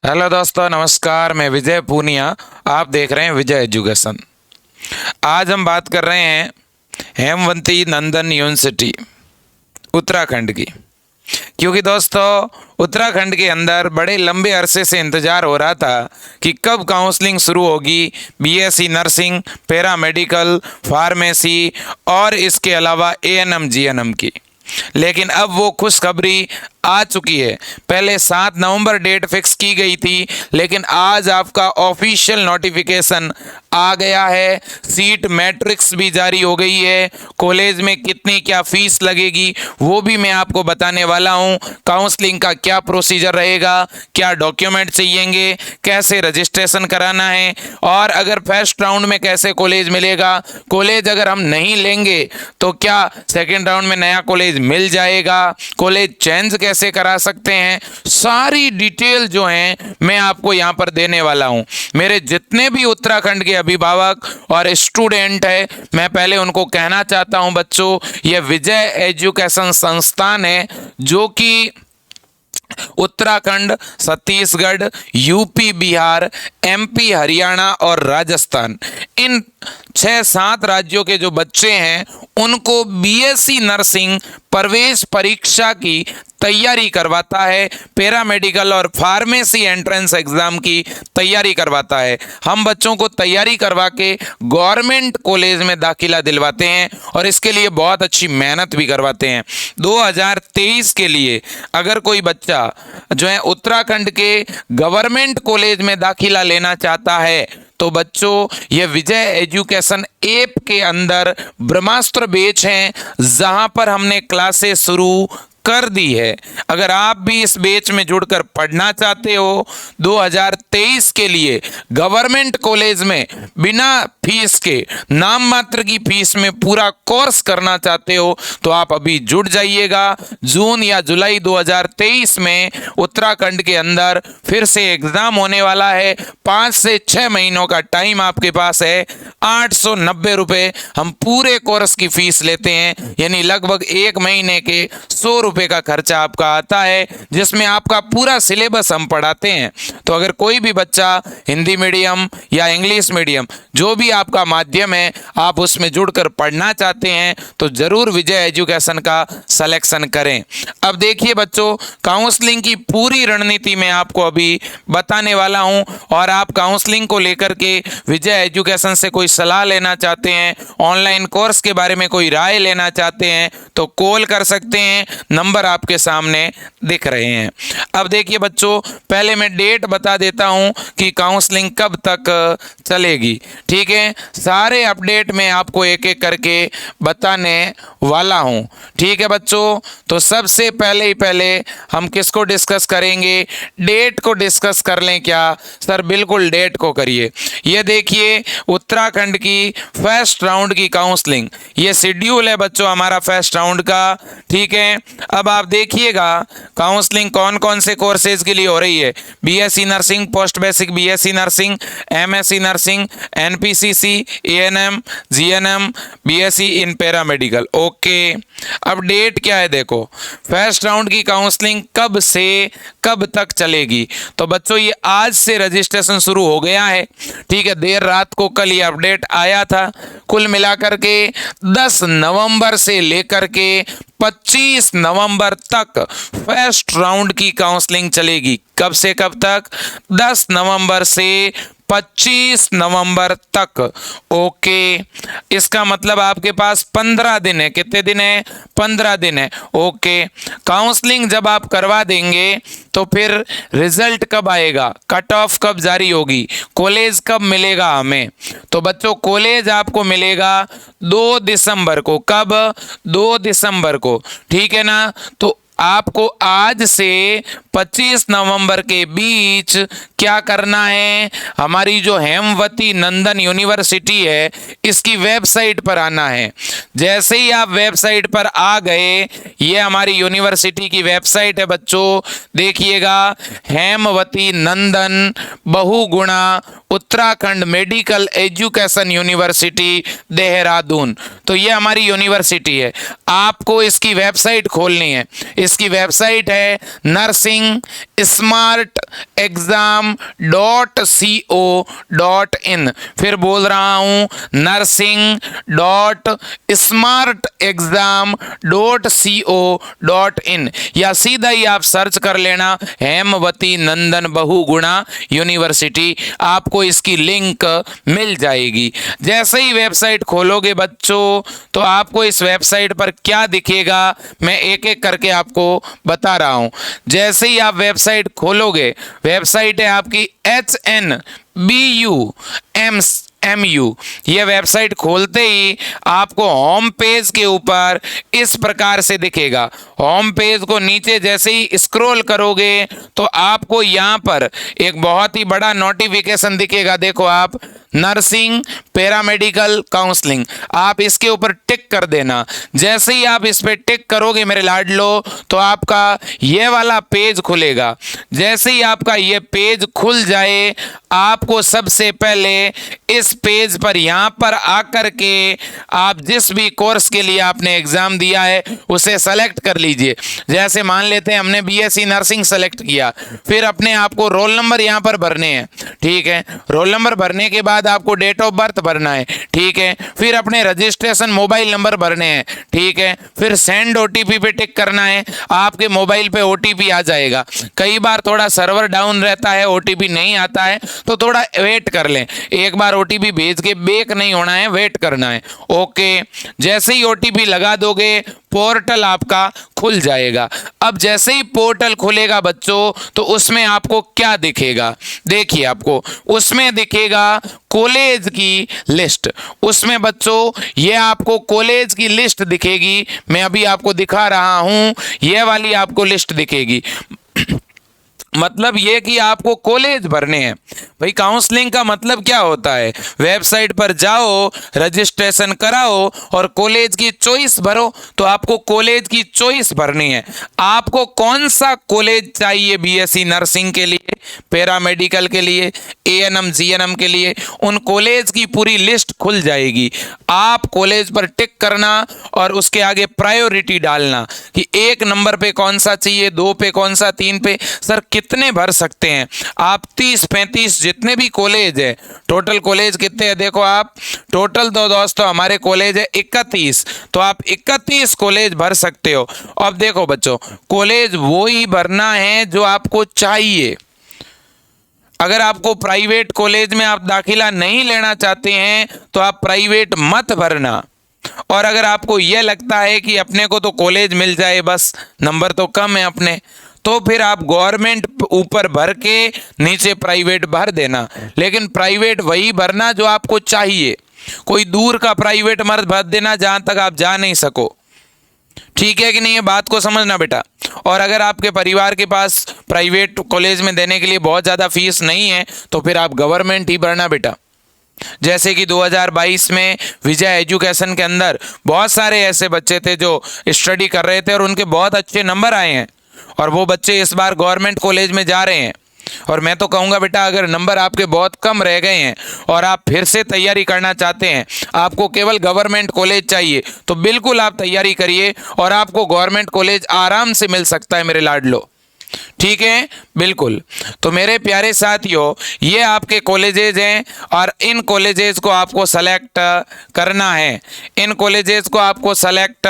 Hello दोस्तों, नमस्कार। मैं विजय पूनिया। आप देख रहे हैं विजय एजुकेशन। आज हम बात कर रहे हैं हेमवती नंदन यूनिवर्सिटी उत्तराखंड की। क्योंकि दोस्तों, उत्तराखंड के अंदर बड़े लंबे अरसे से इंतज़ार हो रहा था कि कब काउंसलिंग शुरू होगी बीएससी नर्सिंग, पैरामेडिकल, फार्मेसी और इसके अलावा एएनएम जीएनएम की। लेकिन अब वो खुशखबरी आ चुकी है। पहले 7 नवंबर डेट फिक्स की गई थी, लेकिन आज आपका ऑफिशियल नोटिफिकेशन आ गया है। सीट मैट्रिक्स भी जारी हो गई है। कॉलेज में कितनी क्या फीस लगेगी वो भी मैं आपको बताने वाला हूँ। काउंसलिंग का क्या प्रोसीजर रहेगा, क्या डॉक्यूमेंट चाहिएंगे, कैसे रजिस्ट्रेशन कराना है, और अगर फर्स्ट राउंड में कैसे कॉलेज मिलेगा, कॉलेज अगर हम नहीं लेंगे तो क्या सेकेंड राउंड में नया कॉलेज मिल जाएगा, कॉलेज चेंज कैसे करा सकते हैं, सारी डिटेल जो हैं मैं आपको यहाँ पर देने वाला हूँ। मेरे जितने भी उत्तराखंड के अभिभावक और स्टूडेंट है, मैं पहले उनको कहना चाहता हूँ बच्चों, ये विजय एजुकेशन संस्थान है जो कि उत्तराखंड, छत्तीसगढ़, यूपी, बिहार, एमपी, हरियाणा और राजस्थान, इन 6-7 राज्यों के जो बच्चे हैं उनको बीएससी नर्सिंग प्रवेश परीक्षा की तैयारी करवाता है, पैरामेडिकल और फार्मेसी एंट्रेंस एग्जाम की तैयारी करवाता है। हम बच्चों को तैयारी करवा के गवर्नमेंट कॉलेज में दाखिला दिलवाते हैं और इसके लिए बहुत अच्छी मेहनत भी करवाते हैं। 2023 के लिए अगर कोई बच्चा जो है उत्तराखंड के गवर्नमेंट कॉलेज में दाखिला लेना चाहता है तो बच्चों, ये विजय एजुकेशन ऐप के अंदर ब्रह्मास्त्र बैच हैं जहां पर हमने क्लासेस शुरू कर दी है। अगर आप भी इस बैच में जुड़कर पढ़ना चाहते हो, 2023 के लिए गवर्नमेंट कॉलेज में बिना फीस के, नाम मात्र की फीस में पूरा कोर्स करना चाहते हो तो आप अभी जुड़ जाइएगा। जून या जुलाई 2023 में उत्तराखंड के अंदर फिर से एग्जाम होने वाला है। 5 से 6 महीनों का टाइम आपके पास है। 890 रुपये हम पूरे कोर्स की फीस लेते हैं, यानी लगभग 1 महीने के 100 रुपये का खर्चा आपका आता है, जिसमें आपका पूरा सिलेबस हम पढ़ाते हैं। तो अगर कोई भी बच्चा हिंदी मीडियम या इंग्लिश मीडियम, जो भी आपका माध्यम है, आप उसमें जुड़कर पढ़ना चाहते हैं तो जरूर विजय एजुकेशन का सिलेक्शन करें। अब देखिए बच्चों, काउंसलिंग की पूरी रणनीति मैं आपको अभी बताने वाला हूं, और आप काउंसलिंग को लेकर के विजय एजुकेशन से कोई सलाह लेना चाहते हैं, ऑनलाइन कोर्स के बारे में कोई राय लेना चाहते हैं तो कॉल कर सकते हैं। नंबर आपके सामने दिख रहे हैं। अब देखिए बच्चों, पहले मैं डेट बता देता हूं कि काउंसलिंग कब तक चलेगी। ठीक है, सारे अपडेट मैं आपको एक एक करके बताने वाला हूं। ठीक है बच्चों, तो सबसे पहले हम किसको डिस्कस करेंगे? डेट को डिस्कस कर लें क्या? सर बिल्कुल, डेट को करिए। ये देखिए, उत्तराखंड की फर्स्ट राउंड की काउंसलिंग, ये शेड्यूल है बच्चों हमारा फर्स्ट राउंड का। ठीक है, अब आप देखिएगा काउंसलिंग कौन कौन से कोर्सेज के लिए हो रही है। BSc nursing, post basic BSc nursing, MSc nursing, NPCC, ANM, GNM, BSc in paramedical. Okay, अब डेट क्या है देखो, फर्स्ट राउंड की काउंसलिंग कब से कब तक चलेगी। तो बच्चों, ये आज से रजिस्ट्रेशन शुरू हो गया है। ठीक है, देर रात को कल ये अपडेट आया था। कुल मिलाकर के 10 नवंबर से लेकर के 25 नवंबर तक फर्स्ट राउंड की काउंसलिंग चलेगी। कब से कब तक? 10 नवंबर से 25 नवंबर तक। ओके, इसका मतलब आपके पास 15 दिन है। कितने दिन है? 15 दिन है। ओके, काउंसलिंग जब आप करवा देंगे तो फिर रिजल्ट कब आएगा, कट ऑफ कब जारी होगी, कॉलेज कब मिलेगा हमें? तो बच्चों, कॉलेज आपको मिलेगा 2 दिसंबर को। कब? 2 दिसंबर को। ठीक है ना? तो आपको आज से 25 नवंबर के बीच क्या करना है? हमारी जो हेमवती नंदन यूनिवर्सिटी है, इसकी वेबसाइट पर आना है। जैसे ही आप वेबसाइट पर आ गए, ये हमारी यूनिवर्सिटी की वेबसाइट है बच्चों, देखिएगा, Hemvati Nandan Bahuguna Uttarakhand medical education university Dehradun. तो ये हमारी यूनिवर्सिटी है। आपको इसकी वेबसाइट खोलनी है। इसकी वेबसाइट है नर्सिंग स्मार्ट nursing.exam.co.in। फिर बोल रहा हूँ nursing.smartexam.co.in, या सीधा ही आप सर्च कर लेना हेमवती नंदन बहुगुणा यूनिवर्सिटी, आपको इसकी लिंक मिल जाएगी। जैसे ही वेबसाइट खोलोगे बच्चों तो आपको इस वेबसाइट पर क्या दिखेगा मैं एक एक करके आपको बता रहा हूं। जैसे ही आप वेबसाइट खोलोगे, वेबसाइट है आपकी HNBUMU। ये वेबसाइट खोलते ही आपको होम पेज के ऊपर इस प्रकार से दिखेगा। होम पेज को नीचे जैसे ही स्क्रॉल करोगे तो आपको यहाँ पर एक बहुत ही बड़ा नोटिफिकेशन दिखेगा। देखो आप, नर्सिंग पैरामेडिकल काउंसलिंग, आप इसके ऊपर टिक कर देना। जैसे ही आप इस पे टिक करोगे मेरे लाडलो तो आपका ये वाला पेज खुलेगा। जैसे ही आपका ये पेज खुल जाए, आपको सबसे पहले इस पेज पर यहाँ पर आकर के आप जिस भी कोर्स के लिए आपने एग्जाम दिया है उसे सेलेक्ट कर लीजिए। जैसे मान लेते हैं हमने बीएससी नर्सिंग सेलेक्ट किया, फिर अपने आपको रोल नंबर यहाँ पर भरने हैं, ठीक है। रोल नंबर भरने के बाद आपको डेट ऑफ बर्थ भरना है, ठीक है। फिर अपने रजिस्ट्रेशन मोबाइल नंबर भरने हैं, ठीक है। फिर सेंड ओटीपी पे टिक करना है, आपके मोबाइल पे ओटीपी आ जाएगा। कई बार थोड़ा सर्वर डाउन रहता है, ओटीपी नहीं आता है तो थोड़ा वेट कर लें। एक बार ओटीपी भेज के बेक नहीं होना है, वेट करना है, ओके। जैसे ही ओटीपी लगा दोगे पोर्टल आपका खुल जाएगा। अब जैसे ही पोर्टल खुलेगा बच्चों तो उसमें आपको क्या दिखेगा, देखिए आपको उसमें दिखेगा कॉलेज की लिस्ट। उसमें बच्चों ये आपको कॉलेज की लिस्ट दिखेगी। मैं अभी आपको दिखा रहा हूं, ये वाली आपको लिस्ट दिखेगी। मतलब ये कि आपको कॉलेज भरने हैं। भाई काउंसलिंग का मतलब क्या होता है, वेबसाइट पर जाओ, रजिस्ट्रेशन कराओ और कॉलेज की चॉइस भरो। तो आपको कॉलेज की चॉइस भरनी है। आपको कौन सा कॉलेज चाहिए बीएससी नर्सिंग के लिए, पैरामेडिकल के लिए, एएनएम जीएनएम के लिए, उन कॉलेज की पूरी लिस्ट खुल जाएगी। आप कॉलेज पर टिक करना और उसके आगे प्रायोरिटी डालना कि 1 नंबर पे कौन सा चाहिए, 2 पे कौन सा, 3 पे। सर कितने भर सकते हैं आप? 30-35 जितने भी कॉलेज है। टोटल कॉलेज कितने हैं देखो आप, टोटल तो दोस्तों हमारे कॉलेज है 31, तो आप 31 कॉलेज भर सकते हो। अब देखो बच्चों, कॉलेज वो ही भरना है जो आपको चाहिए। अगर आपको प्राइवेट कॉलेज में आप दाखिला नहीं लेना चाहते हैं तो आप प्राइवेट मत भरना। और अगर आपको यह लगता है कि अपने को तो कॉलेज मिल जाए बस, नंबर तो कम है अपने, तो फिर आप गवर्नमेंट ऊपर भर के नीचे प्राइवेट भर देना। लेकिन प्राइवेट वही भरना जो आपको चाहिए। कोई दूर का प्राइवेट मत भर देना जहां तक आप जा नहीं सको, ठीक है कि नहीं? ये बात को समझना बेटा। और अगर आपके परिवार के पास प्राइवेट कॉलेज में देने के लिए बहुत ज़्यादा फीस नहीं है तो फिर आप गवर्नमेंट ही भरना बेटा। जैसे कि 2022 में विजय एजुकेशन के अंदर बहुत सारे ऐसे बच्चे थे जो स्टडी कर रहे थे और उनके बहुत अच्छे नंबर आए हैं और वो बच्चे इस बार गवर्नमेंट कॉलेज में जा रहे हैं। और मैं तो कहूँगा बेटा, अगर नंबर आपके बहुत कम रह गए हैं और आप फिर से तैयारी करना चाहते हैं, आपको केवल गवर्नमेंट कॉलेज चाहिए, तो बिल्कुल आप तैयारी करिए और आपको गवर्नमेंट कॉलेज आराम से मिल सकता है मेरे लाडलो, ठीक है? बिल्कुल। तो मेरे प्यारे साथियों, ये आपके कॉलेजेज हैं और इन कॉलेजेस को आपको सेलेक्ट करना है। इन कॉलेजेस को आपको सेलेक्ट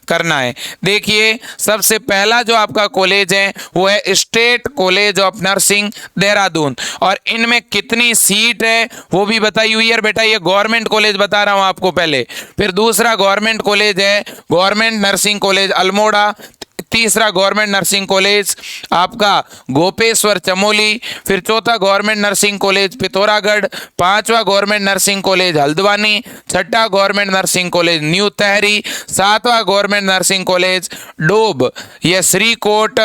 करना है। देखिए, सबसे पहला जो आपका कॉलेज है वो है state college of nursing Dehradun. और इनमें कितनी सीट है वो भी बताई हुई है बेटा। ये गवर्नमेंट कॉलेज बता रहा हूँ आपको पहले। फिर दूसरा गवर्नमेंट कॉलेज है गवर्नमेंट नर्सिंग कॉलेज अल्मोड़ा। तीसरा गवर्नमेंट नर्सिंग कॉलेज आपका गोपेश्वर चमोली। फिर चौथा गवर्नमेंट नर्सिंग कॉलेज पिथौरागढ़। पांचवा गवर्नमेंट नर्सिंग कॉलेज हल्द्वानी। छठा गवर्नमेंट नर्सिंग कॉलेज न्यू तहरी। सातवां गवर्नमेंट नर्सिंग कॉलेज डोब, ये श्रीकोट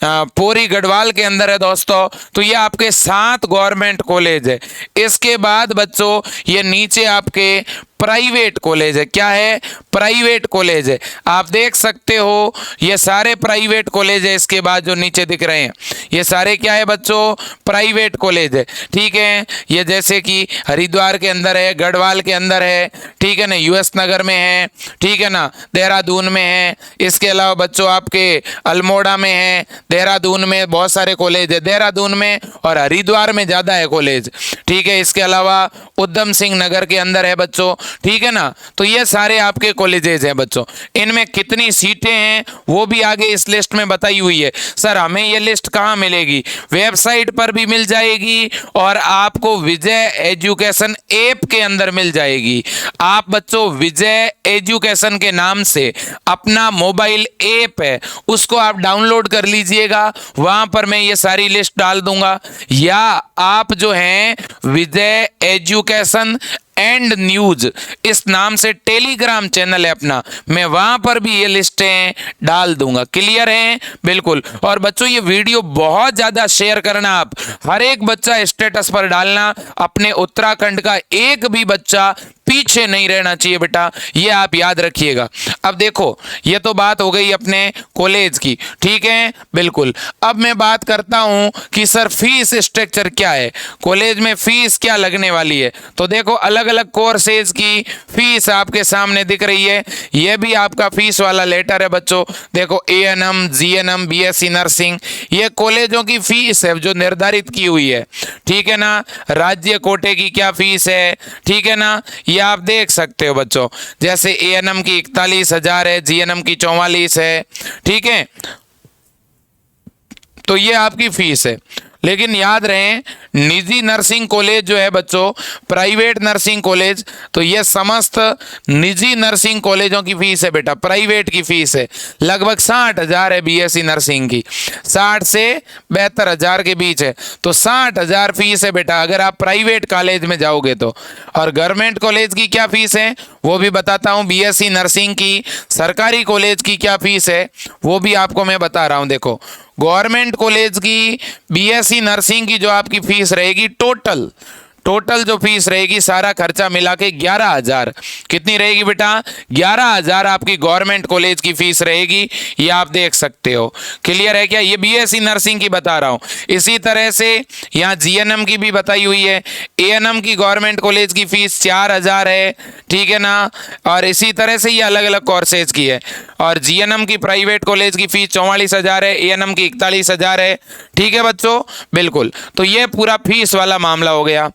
पोरी गढ़वाल के अंदर है दोस्तों। तो ये आपके 7 गवर्नमेंट कॉलेज है। इसके बाद बच्चों ये नीचे आपके प्राइवेट कॉलेज है। क्या है? प्राइवेट कॉलेज है। आप देख सकते हो ये सारे सारे प्राइवेट कॉलेज है। इसके बाद जो नीचे दिख रहे हैं ये सारे क्या है बच्चों, प्राइवेट कॉलेज है। ठीक है, ये जैसे कि हरिद्वार के अंदर है, गढ़वाल के अंदर है, ठीक है ना, यूएस नगर में है, ठीक है ना, देहरादून में है। इसके अलावा बच्चों आपके अल्मोड़ा में है, देहरादून में बहुत सारे कॉलेज है, देहरादून में और हरिद्वार में ज़्यादा है कॉलेज। ठीक है, इसके अलावा उधम सिंह नगर के अंदर है बच्चों। ठीक है ना, तो ये सारे आपके कॉलेजेज हैं बच्चों। इनमें कितनी सीटें हैं वो भी आगे इस लिस्ट में बताई हुई है। सर हमें ये लिस्ट कहाँ मिलेगी? वेबसाइट पर भी मिल जाएगी और आपको विजय एजुकेशन ऐप के अंदर मिल जाएगी। आप बच्चों विजय एजुकेशन के नाम से अपना मोबाइल ऐप है उसको आप डाउनलोड कर लीजिएगा, वहां पर मैं ये सारी लिस्ट डाल दूंगा। या आप जो हैं विजय एजुकेशन एंड न्यूज इस नाम से टेलीग्राम चैनल है अपना, मैं वहां पर भी ये लिस्टें डाल दूंगा। क्लियर है? बिल्कुल। और बच्चों ये वीडियो बहुत ज्यादा शेयर करना, आप हर एक बच्चा स्टेटस पर डालना। अपने उत्तराखंड का एक भी बच्चा पीछे नहीं रहना चाहिए बेटा, ये आप याद रखिएगा। अब देखो ये तो बात हो गई अपने कॉलेज की, ठीक है, बिल्कुल। अब मैं बात करता हूं कि सर फीस स्ट्रक्चर क्या है, कॉलेज में फीस क्या लगने वाली है। तो देखो अलग अलग कोर्सेज की फीस आपके सामने दिख रही है। यह भी आपका फीस वाला लेटर है बच्चों। देखो एएनएम, जीएनएम, बीएससी नर्सिंग, ये कॉलेजों की फीस है जो निर्धारित की हुई है। ठीक है ना, राज्य कोटे की क्या फीस है, ठीक है ना, ये आप देख सकते हो बच्चों। जैसे एएनएम की 41,000 है, जीएनएम की 44 है। ठीक है, तो ये आपकी फीस है। लेकिन याद रहे निजी नर्सिंग कॉलेज जो है बच्चों, प्राइवेट नर्सिंग कॉलेज, तो ये समस्त निजी नर्सिंग कॉलेजों की फीस है बेटा, प्राइवेट की फीस है लगभग 60,000 है बीएससी नर्सिंग की, 60 से 72,000 के बीच है। तो 60,000 फीस है बेटा अगर आप प्राइवेट कॉलेज में जाओगे तो। और गवर्नमेंट कॉलेज की क्या फीस है वो भी बताता हूँ। बीएससी नर्सिंग की सरकारी कॉलेज की क्या फीस है वो भी आपको मैं बता रहा हूँ। देखो गवर्नमेंट कॉलेज की बीएससी नर्सिंग की जो आपकी फीस रहेगी टोटल जो फीस रहेगी सारा खर्चा मिला के 11,000, कितनी रहेगी बेटा? 11,000 आपकी गवर्नमेंट कॉलेज की फीस रहेगी, ये आप देख सकते हो। क्लियर है क्या? ये बीएससी नर्सिंग की बता रहा हूँ। इसी तरह से यहाँ जीएनएम की भी बताई हुई है। एएनएम की गवर्नमेंट कॉलेज की फीस 4,000 है, ठीक है ना। और इसी तरह से ये अलग अलग कोर्सेज की है। और जीएनएम की प्राइवेट कॉलेज की फीस 44,000 है, एएनएम की 41,000 है। ठीक है बच्चों, बिल्कुल। तो ये पूरा फीस वाला मामला हो गया।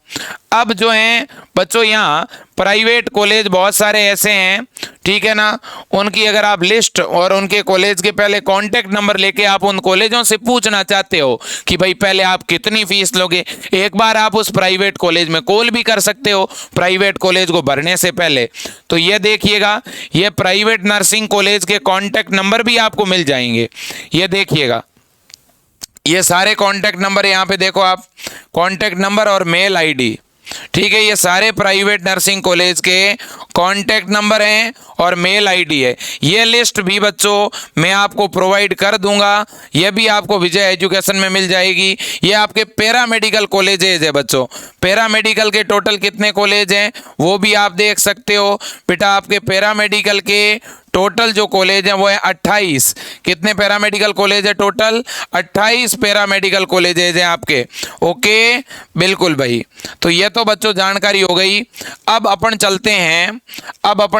अब जो है बच्चों यहाँ प्राइवेट कॉलेज बहुत सारे ऐसे हैं, ठीक है ना, उनकी अगर आप लिस्ट और उनके कॉलेज के पहले कॉन्टैक्ट नंबर लेके आप उन कॉलेजों से पूछना चाहते हो कि भाई पहले आप कितनी फीस लोगे, एक बार आप उस प्राइवेट कॉलेज में कॉल भी कर सकते हो प्राइवेट कॉलेज को भरने से पहले। तो ये देखिएगा, ये प्राइवेट नर्सिंग कॉलेज के कॉन्टैक्ट नंबर भी आपको मिल जाएंगे। ये देखिएगा, ये सारे कॉन्टैक्ट नंबर यहाँ पे देखो आप, कॉन्टैक्ट नंबर और मेल आईडी, ठीक है, ये सारे प्राइवेट नर्सिंग कॉलेज के कॉन्टैक्ट नंबर हैं और मेल आईडी है। ये लिस्ट भी बच्चों मैं आपको प्रोवाइड कर दूंगा, ये भी आपको विजय एजुकेशन में मिल जाएगी। ये आपके पैरामेडिकल कॉलेजेज है बच्चों, पैरामेडिकल के टोटल कितने कॉलेज हैं वो भी आप देख सकते हो बेटा। आपके पैरामेडिकल के टोटल जो कॉलेज हैं वो है 28। कितने पैरामेडिकल कॉलेज है टोटल? 28 पैरामेडिकल कॉलेजेज हैं आपके। ओके, बिल्कुल भाई। तो ये तो बच्चों जानकारी हो गई। अब अपन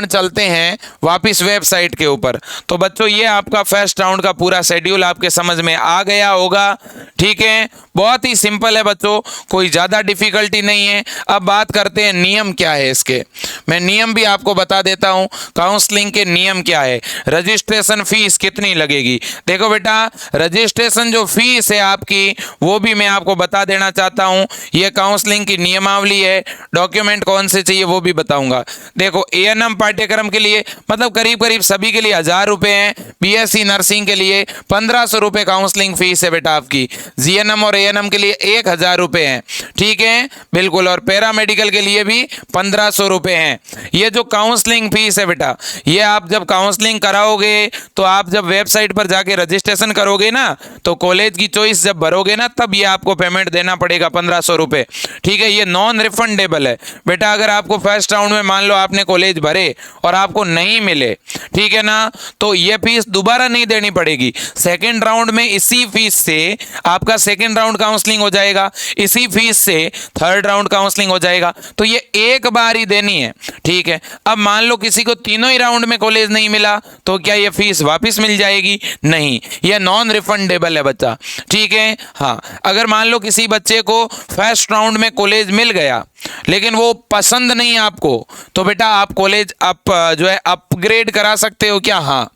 चलते हैं वापिस वेबसाइट के ऊपर। तो बच्चों ये आपका फर्स्ट राउंड का पूरा शेड्यूल आपके समझ में आ गया होगा, ठीक है। बहुत ही सिंपल है बच्चों, कोई ज़्यादा डिफिकल्टी नहीं है। अब बात करते हैं नियम क्या है इसके। मैं नियम भी आपको बता देता हूँ, काउंसलिंग के नियम क्या है, रजिस्ट्रेशन फीस कितनी लगेगी। देखो बेटा रजिस्ट्रेशन जो फीस है आपकी वो भी मैं आपको बता देना चाहता हूँ। ये काउंसलिंग की नियमावली है, डॉक्यूमेंट कौन से चाहिए वो भी बताऊंगा। देखो एएनएम पाठ्यक्रम के लिए मतलब करीब करीब सभी के लिए 1,000 रुपये हैं, बीएससी नर्सिंग के लिए 1,500 रुपये काउंसलिंग फीस है बेटा आपकी, जीएनएम और एएनएम के लिए 1,000 रुपये हैं, ठीक है, बिल्कुल। और पैरामेडिकल के लिए भी 1,500 रुपये हैं। ये जो काउंसलिंग फीस है बेटा, ये आप जब काउंसलिंग कराओगे तो आप जब वेबसाइट पर जाके रजिस्ट्रेशन करोगे ना, तो कॉलेज की चॉइस जब भरोगे ना, तब ये आपको पेमेंट देना पड़ेगा 1500 रुपये। ठीक है, ये नॉन रिफंडेबल है बेटा। अगर आपको फर्स्ट राउंड में मान लो आपने कॉलेज भरे और आपको नहीं मिले, ठीक है ना, तो ये फीस दोबारा नहीं देनी पड़ेगी। सेकेंड राउंड में इसी फीस से आपका सेकेंड राउंड काउंसलिंग हो जाएगा, इसी फीस से थर्ड राउंड काउंसलिंग हो जाएगा। तो ये एक बार ही देनी है। ठीक है, अब मान लो किसी को तीनों ही राउंड में कॉलेज नहीं मिला, तो क्या ये फीस वापस मिल जाएगी? नहीं, यह नॉन रिफंडेबल है बच्चा। ठीक है, हाँ, अगर मान लो किसी बच्चे को फर्स्ट राउंड में कॉलेज मिल गया लेकिन वो पसंद नहीं आपको, तो बेटा आप कॉलेज जो है अपग्रेड करा सकते हो क्या? हाँ,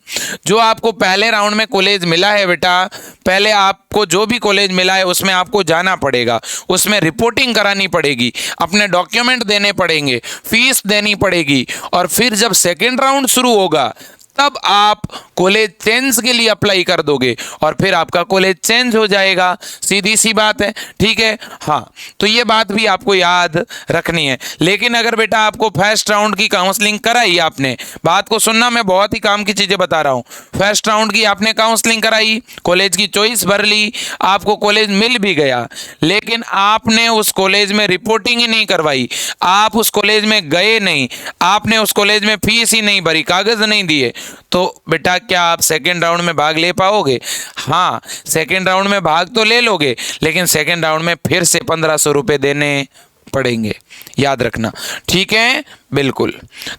जो आपको पहले राउंड में कॉलेज मिला है बेटा, पहले आपको जो भी कॉलेज मिला है उसमें आपको जाना पड़ेगा, उसमें रिपोर्टिंग करानी पड़ेगी, अपने डॉक्यूमेंट देने पड़ेंगे, फीस देनी पड़ेगी, और फिर जब सेकेंड राउंड शुरू होगा तब आप कॉलेज चेंज के लिए अप्लाई कर दोगे और फिर आपका कॉलेज चेंज हो जाएगा। सीधी सी बात है। ठीक है, हाँ, तो ये बात भी आपको याद रखनी है। लेकिन अगर बेटा आपको फर्स्ट राउंड की काउंसलिंग कराई, आपने बात को सुनना, मैं बहुत ही काम की चीज़ें बता रहा हूँ। फर्स्ट राउंड की आपने काउंसलिंग कराई, कॉलेज की चॉइस भर ली, आपको कॉलेज मिल भी गया, लेकिन आपने उस कॉलेज में रिपोर्टिंग ही नहीं करवाई, आप उस कॉलेज में गए नहीं, आपने उस कॉलेज में फीस ही नहीं भरी, कागज नहीं दिए, तो बेटा क्या आप सेकेंड राउंड में भाग ले पाओगे? हाँ, सेकेंड राउंड में भाग तो ले लोगे, लेकिन सेकेंड राउंड में फिर से 1500 रुपये देने पड़ेंगे, याद रखना। ठीक है, बिल्कुल।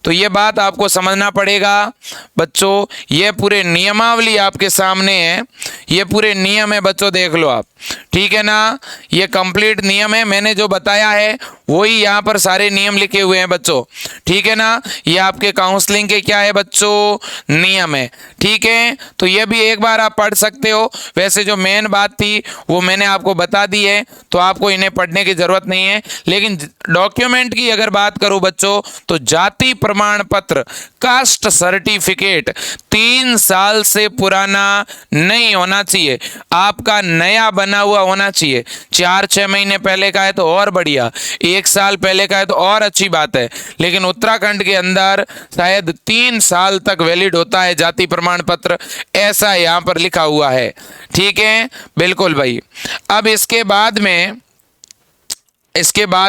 तो ये बात आपको समझना पड़ेगा बच्चों। ये पूरे नियमावली आपके सामने है, ये पूरे नियम है बच्चों, देख लो आप। ठीक है ना, ये कंप्लीट नियम है, मैंने जो बताया है वही यहाँ पर सारे नियम लिखे हुए हैं बच्चों। ठीक है ना, ये आपके काउंसलिंग के क्या है बच्चों? नियम है। ठीक है, तो ये भी एक बार आप पढ़ सकते हो। वैसे जो मेन बात थी वो मैंने आपको बता दी है, तो आपको इन्हें पढ़ने की जरूरत नहीं है। लेकिन डॉक्यूमेंट की अगर बात करूं बच्चों, तो जाति प्रमाण पत्र, कास्ट सर्टिफिकेट 3 साल से पुराना नहीं होना चाहिए, आपका नया बना हुआ होना चाहिए। 4-6 महीने पहले का है तो और बढ़िया, 1 साल पहले का है तो और अच्छी बात है, लेकिन उत्तराखंड के अंदर शायद 3 साल तक वैलिड होता है जाति प्रमाण पत्र, ऐसा यहाँ पर लिखा हुआ है। ठीक है, बिल्कुल भाई। अब इसके बाद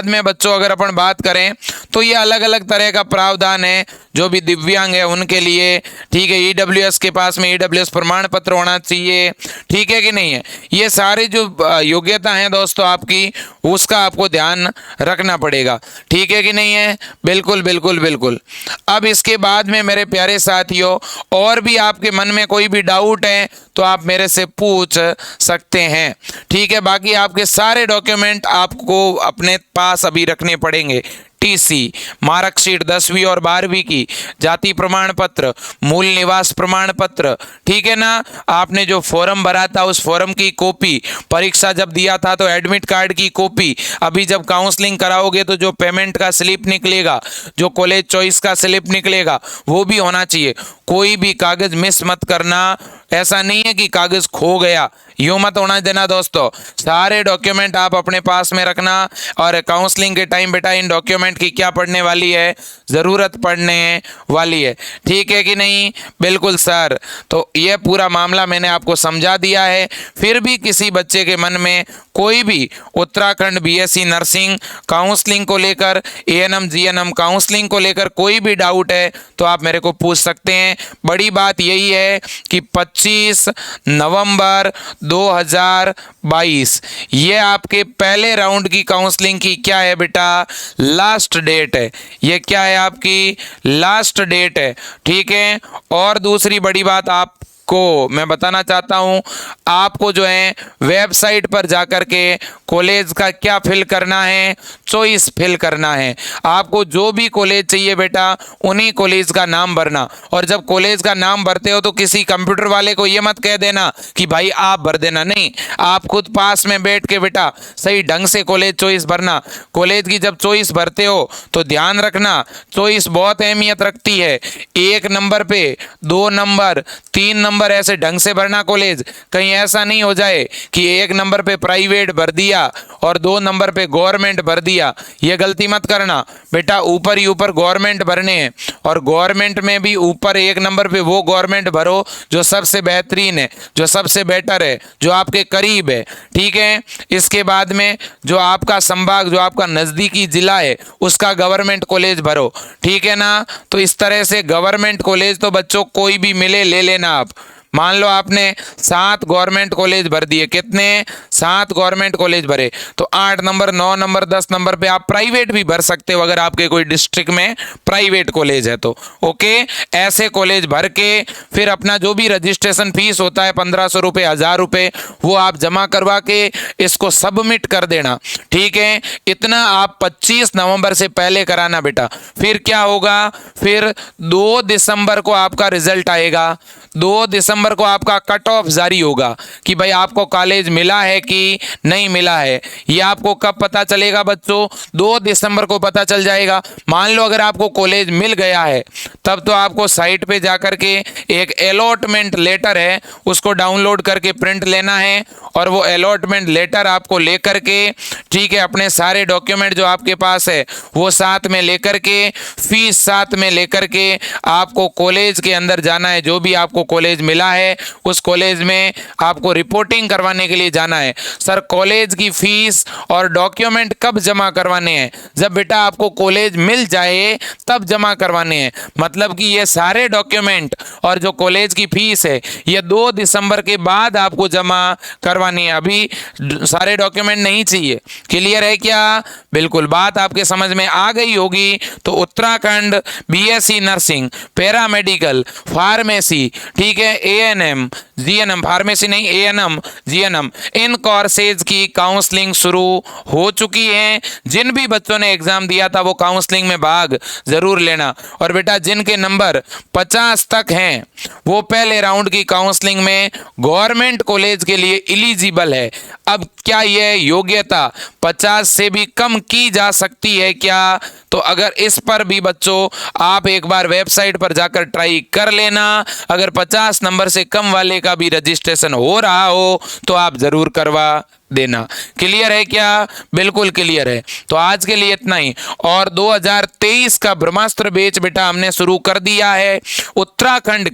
में बच्चों अगर अपन बात करें तो ये अलग अलग तरह का प्रावधान है जो भी दिव्यांग है उनके लिए। ठीक है, ईडब्ल्यूएस के पास में ईडब्ल्यूएस प्रमाण पत्र होना चाहिए। ठीक है कि नहीं है? ये सारी जो योग्यता हैं दोस्तों आपकी, उसका आपको ध्यान रखना पड़ेगा। ठीक है कि नहीं है? बिल्कुल बिल्कुल बिल्कुल। अब इसके बाद में मेरे प्यारे साथियों, और भी आपके मन में कोई भी डाउट है तो आप मेरे से पूछ सकते हैं। ठीक है, बाकी आपके सारे डॉक्यूमेंट आपको अपने पास अभी रखने पड़ेंगे। टीसी, मार्कशीट 10वीं और 12वीं की, जाति प्रमाण पत्र, मूल निवास प्रमाण पत्र, ठीक है ना, आपने जो फॉर्म भरा था उस फॉर्म की कॉपी, परीक्षा जब दिया था तो एडमिट कार्ड की कॉपी, अभी जब काउंसलिंग कराओगे तो जो पेमेंट का स्लिप निकलेगा, जो कॉलेज चॉइस का स्लिप निकलेगा, वो भी होना चाहिए। कोई भी कागज मिस मत करना। ऐसा नहीं है कि कागज खो गया, यूं मत होना देना दोस्तों। सारे डॉक्यूमेंट आप अपने पास में रखना, और काउंसलिंग के टाइम बेटा इन डॉक्यूमेंट की क्या पड़ने वाली है? ज़रूरत पड़ने वाली है। ठीक है कि नहीं? बिल्कुल सर। तो ये पूरा मामला मैंने आपको समझा दिया है। फिर भी किसी बच्चे के मन में कोई भी उत्तराखंड बीएससी नर्सिंग काउंसलिंग को लेकर, एएनएम जीएनएम काउंसलिंग को लेकर कोई भी डाउट है तो आप मेरे को पूछ सकते हैं। बड़ी बात यही है कि 25 नवंबर 2022 ये आपके पहले राउंड की काउंसलिंग की क्या है बेटा? लास्ट डेट है। ये क्या है? आपकी लास्ट डेट है। ठीक है, और दूसरी बड़ी बात आपको मैं बताना चाहता हूं, आपको जो है वेबसाइट पर जाकर के कॉलेज का क्या फिल करना है? चॉइस फिल करना है। आपको जो भी कॉलेज चाहिए बेटा उन्हीं कॉलेज का नाम भरना, और जब कॉलेज का नाम भरते हो तो किसी कंप्यूटर वाले को ये मत कह देना कि भाई आप भर देना, नहीं, आप खुद पास में बैठ के बेटा सही ढंग से कॉलेज चॉइस भरना। कॉलेज की जब चॉइस भरते हो तो ध्यान रखना, चॉइस बहुत अहमियत रखती है। 1 नंबर पे 2 नंबर 3 नंबर नंबर ऐसे ढंग से भरना कॉलेज, कहीं ऐसा नहीं हो जाए कि 1 नंबर पे प्राइवेट भर दिया और 2 नंबर पे गवर्नमेंट भर दिया। ये गलती मत करना बेटा, ऊपर ही ऊपर गवर्नमेंट भरने हैं और गवर्नमेंट में भी ऊपर 1 नंबर पे वो गवर्नमेंट भरो जो सबसे बेहतरीन है, जो सबसे बेटर है, जो आपके करीब है। ठीक है, इसके बाद में जो आपका संभाग, जो आपका नज़दीकी जिला है, उसका गवर्नमेंट कॉलेज भरो। ठीक है ना, तो इस तरह से गवर्नमेंट कॉलेज तो बच्चों कोई भी मिले ले लेना आप। मान लो आपने 7 गवर्नमेंट कॉलेज भर दिए, कितने 7 गवर्नमेंट कॉलेज भरे, तो 8 नंबर 9 नंबर 10 नंबर पे आप प्राइवेट भी भर सकते हो अगर आपके कोई डिस्ट्रिक्ट में प्राइवेट कॉलेज है तो। ओके, ऐसे कॉलेज भर के फिर अपना जो भी रजिस्ट्रेशन फीस होता है 1500 रुपये 1000 रुपये, वो आप जमा करवा के इसको सबमिट कर देना। ठीक है, इतना आप 25 नवंबर से पहले कराना बेटा। फिर क्या होगा, फिर 2 दिसंबर को आपका रिजल्ट आएगा। 2 दिसंबर को आपका कट ऑफ जारी होगा कि भाई आपको कॉलेज मिला है कि नहीं मिला है। ये आपको कब पता चलेगा बच्चों, 2 दिसंबर को पता चल जाएगा। मान लो अगर आपको कॉलेज मिल गया है, तब तो आपको साइट पे जाकर के एक अलॉटमेंट लेटर है उसको डाउनलोड करके प्रिंट लेना है और वो अलॉटमेंट लेटर आपको लेकर के, ठीक है, अपने सारे डॉक्यूमेंट जो आपके पास है वो साथ में लेकर के, फीस साथ में लेकर के आपको कॉलेज के अंदर जाना है। जो भी आपको कॉलेज मिला है उस कॉलेज में आपको रिपोर्टिंग करवाने के लिए जाना है। सर कॉलेज की फीस और डॉक्यूमेंट कब जमा करवाने हैं, जब बेटा आपको कॉलेज मिल जाए तब जमा करवाने हैं। मतलब कि ये सारे डॉक्यूमेंट और जो कॉलेज की फीस है ये 2 दिसंबर के बाद आपको जमा करवानी है। अभी सारे डॉक्यूमेंट नहीं चाहिए। क्लियर है क्या? बिल्कुल, बात आपके समझ में आ गई होगी। तो Uttarakhand BSc nursing, paramedical, pharmacy, ठीक है, एएनएम, जीएनएम, फार्मेसी नहीं एएनएम, जीएनएम, इन कोर्सेज की काउंसलिंग शुरू हो चुकी है। जिन भी बच्चों ने एग्जाम दिया था वो काउंसलिंग में भाग जरूर लेना। और बेटा जिनके नंबर 50 तक हैं वो पहले राउंड की काउंसलिंग में गवर्नमेंट कॉलेज के लिए एलिजिबल है। अब क्या यह योग्यता 50 से भी कम की जा सकती है क्या? तो अगर इस पर भी बच्चों आप एक बार वेबसाइट पर जाकर ट्राई कर लेना। अगर 50 नंबर से कम वाले का भी रजिस्ट्रेशन हो रहा हो तो आप जरूर करवा देना। क्लियर है क्या? बिल्कुल क्लियर है। तो आज के लिए इतना ही। और 2023 का ब्रह्मास्त्र बैच बेटा हमने शुरू कर दिया है। उत्तराखंड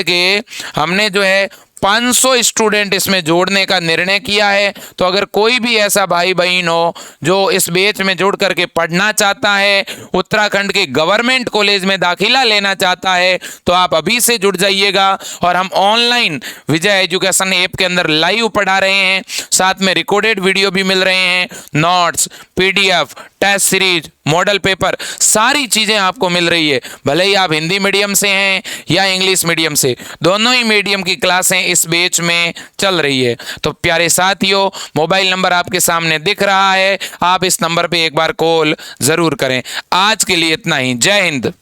के हमने जो है 500 स्टूडेंट इसमें जोड़ने का निर्णय किया है। तो अगर कोई भी ऐसा भाई बहन हो जो इस बैच में जुड़ करके पढ़ना चाहता है, उत्तराखंड के गवर्नमेंट कॉलेज में दाखिला लेना चाहता है, तो आप अभी से जुड़ जाइएगा। और हम ऑनलाइन विजय एजुकेशन ऐप के अंदर लाइव पढ़ा रहे हैं, साथ में रिकॉर्डेड वीडियो भी मिल रहे हैं, notes, PDF, test series, model paper, सारी चीजें आपको मिल रही है। भले ही आप हिंदी मीडियम से हैं या इंग्लिश मीडियम से, दोनों ही मीडियम की क्लासें इस बैच में चल रही है। तो प्यारे साथियों, मोबाइल नंबर आपके सामने दिख रहा है, आप इस नंबर पे एक बार कॉल जरूर करें। आज के लिए इतना ही। जय हिंद।